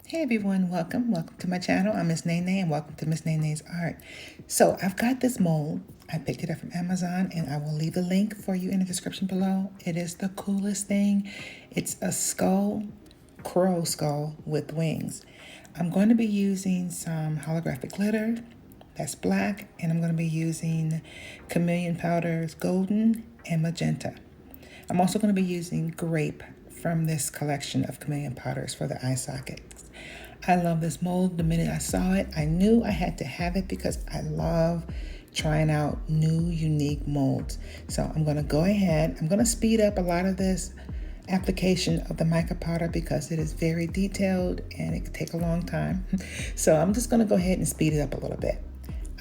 Hey everyone, welcome to my channel. I'm Miss Nene and welcome to Miss Nene's Art. So I've got this mold. I picked it up from Amazon and I will leave the link for you in the description below. It is the coolest thing. It's a crow skull with wings. I'm going to be using some holographic glitter, that's black, and I'm going to be using chameleon powders, golden and magenta. I'm also going to be using grape from this collection of chameleon powders for the eye sockets. I love this mold. The minute I saw it, I knew I had to have it because I love trying out new, unique molds. So I'm going to go ahead. I'm going to speed up a lot of this application of the mica powder because it is very detailed and it can take a long time. So I'm just going to go ahead and speed it up a little bit.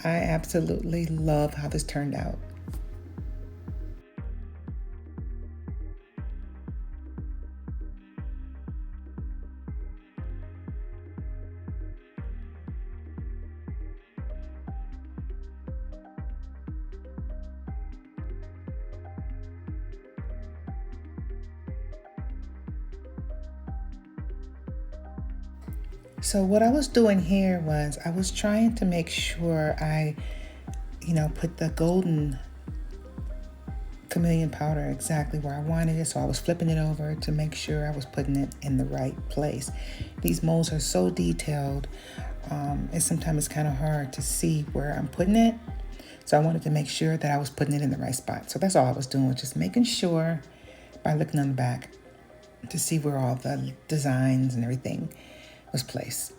I absolutely love how this turned out. So what I was doing here was I was trying to make sure I, put the golden chameleon powder exactly where I wanted it. So I was flipping it over to make sure I was putting it in the right place. These molds are so detailed, and sometimes it's kind of hard to see where I'm putting it. So I wanted to make sure that I was putting it in the right spot. So that's all I was doing, was just making sure by looking on the back to see where all the designs and everything was placed.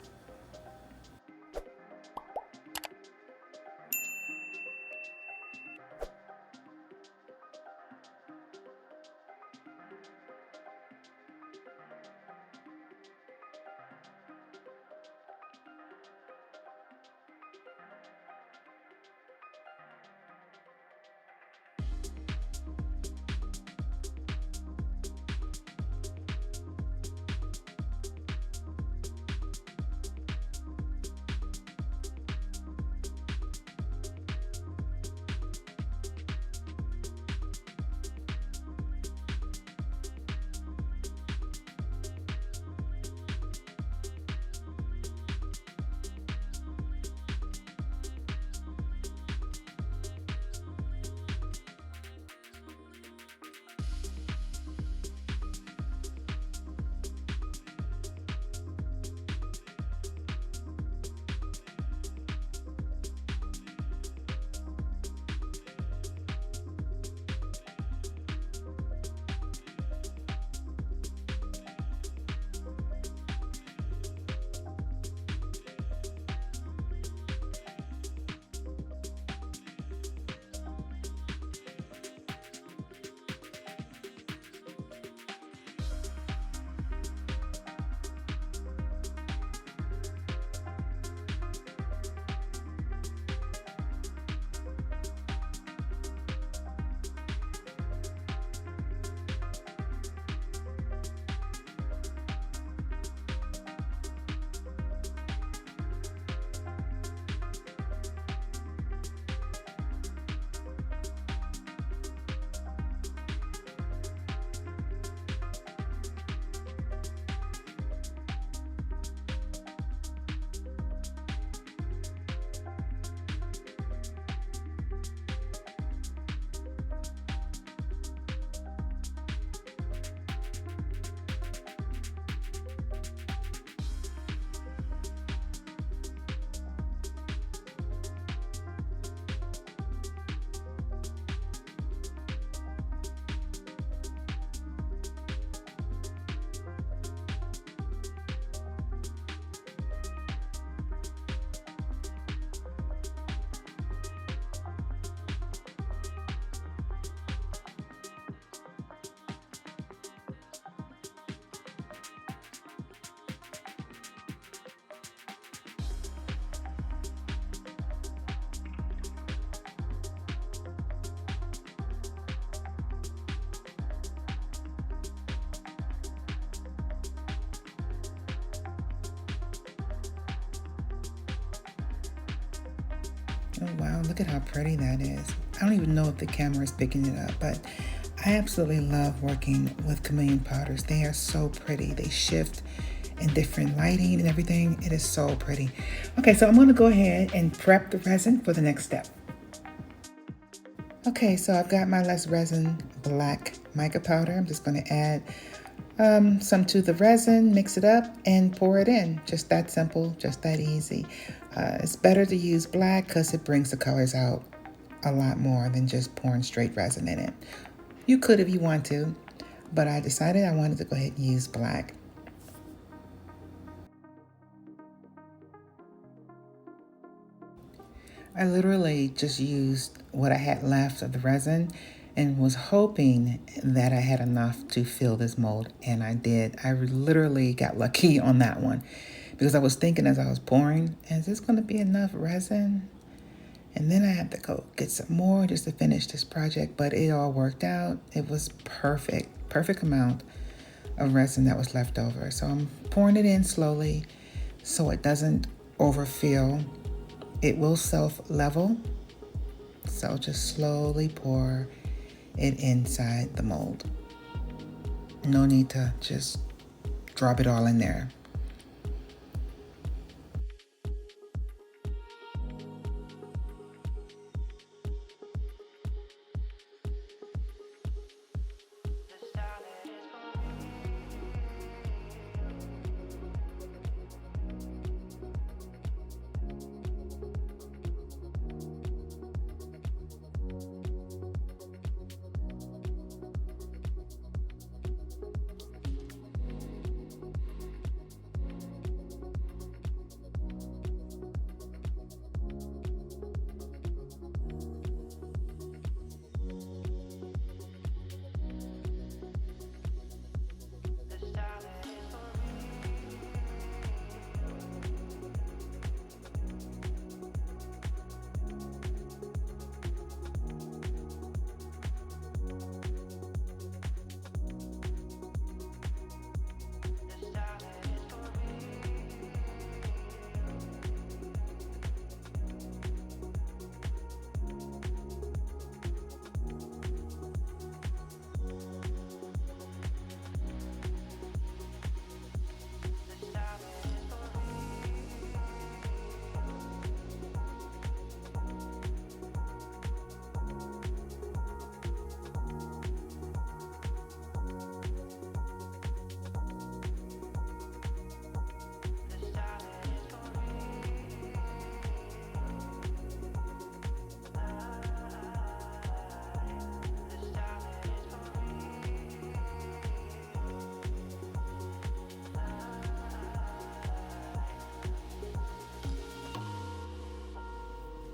Oh wow, look at how pretty that is. I don't even know if the camera is picking it up, but I absolutely love working with chameleon powders. They are so pretty. They shift and different lighting and everything. It is so pretty. Okay, so I'm gonna go ahead and prep the resin for the next step. Okay, so I've got my less resin black mica powder. I'm just gonna add some to the resin, mix it up, and pour it in. Just that simple, just that easy. It's better to use black because it brings the colors out a lot more than just pouring straight resin in it. You could if you want to, but I decided I wanted to go ahead and use black. I literally just used what I had left of the resin and was hoping that I had enough to fill this mold, and I did. I literally got lucky on that one because I was thinking as I was pouring, is this going to be enough resin? And then I had to go get some more just to finish this project, but it all worked out. It was perfect amount of resin that was left over. So I'm pouring it in slowly so it doesn't overfill. It will self-level, so just slowly pour it inside the mold. No need to just drop it all in there.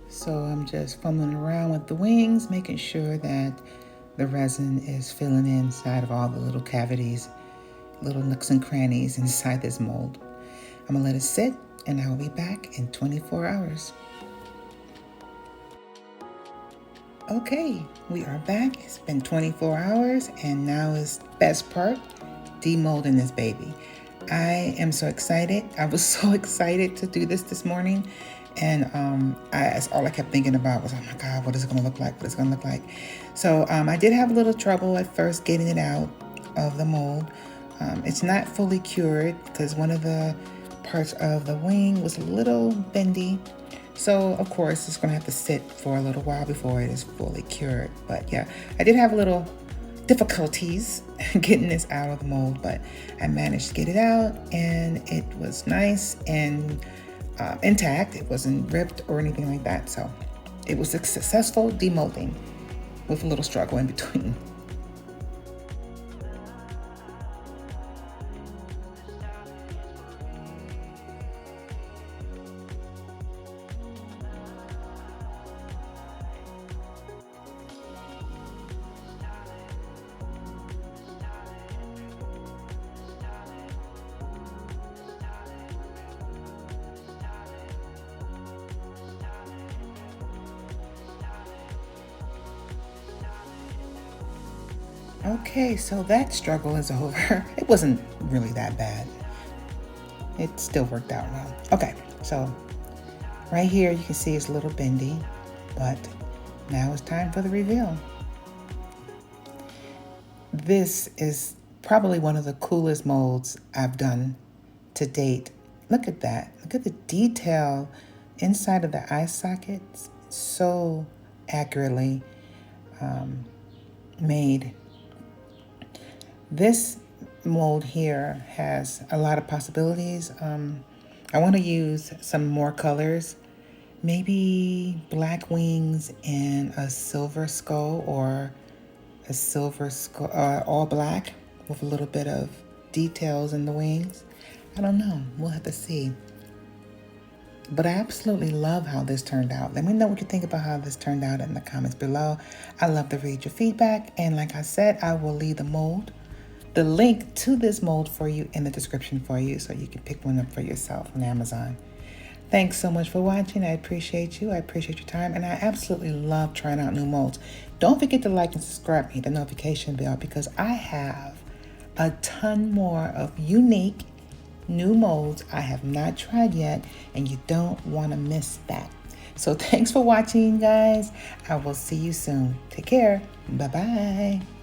So I'm just fumbling around with the wings, making sure that the resin is filling inside of all the little cavities, little nooks and crannies inside this mold. I'm gonna let it sit and I will be back in 24 hours. Okay, we are back. It's been 24 hours and now is the best part, demolding this baby. I am so excited. I was so excited to do this morning. And that's all I kept thinking about was, oh my God, what is it going to look like? What is it going to look like? So I did have a little trouble at first getting it out of the mold. It's not fully cured because one of the parts of the wing was a little bendy. So of course it's going to have to sit for a little while before it is fully cured. But yeah, I did have a little difficulties getting this out of the mold, but I managed to get it out and it was nice and intact. It wasn't ripped or anything like that. So it was a successful demolding with a little struggle in between. Okay, so that struggle is over. It wasn't really that bad. It still worked out well. Okay, so right here you can see it's a little bendy, but now it's time for the reveal. This is probably one of the coolest molds I've done to date. Look at that. Look at the detail inside of the eye sockets. So accurately made. This mold here has a lot of possibilities. I want to use some more colors, maybe black wings and a silver skull, or a silver skull, all black with a little bit of details in the wings. I don't know. We'll have to see. But I absolutely love how this turned out. Let me know what you think about how this turned out in the comments below. I love to read your feedback. And like I said, I will leave the link to this mold for you in the description for you, so you can pick one up for yourself on Amazon. Thanks so much for watching. I appreciate you. I appreciate your time. And I absolutely love trying out new molds. Don't forget to like and subscribe, hit the notification bell, because I have a ton more of unique new molds I have not tried yet, and you don't want to miss that. So thanks for watching, guys. I will see you soon. Take care. Bye-bye.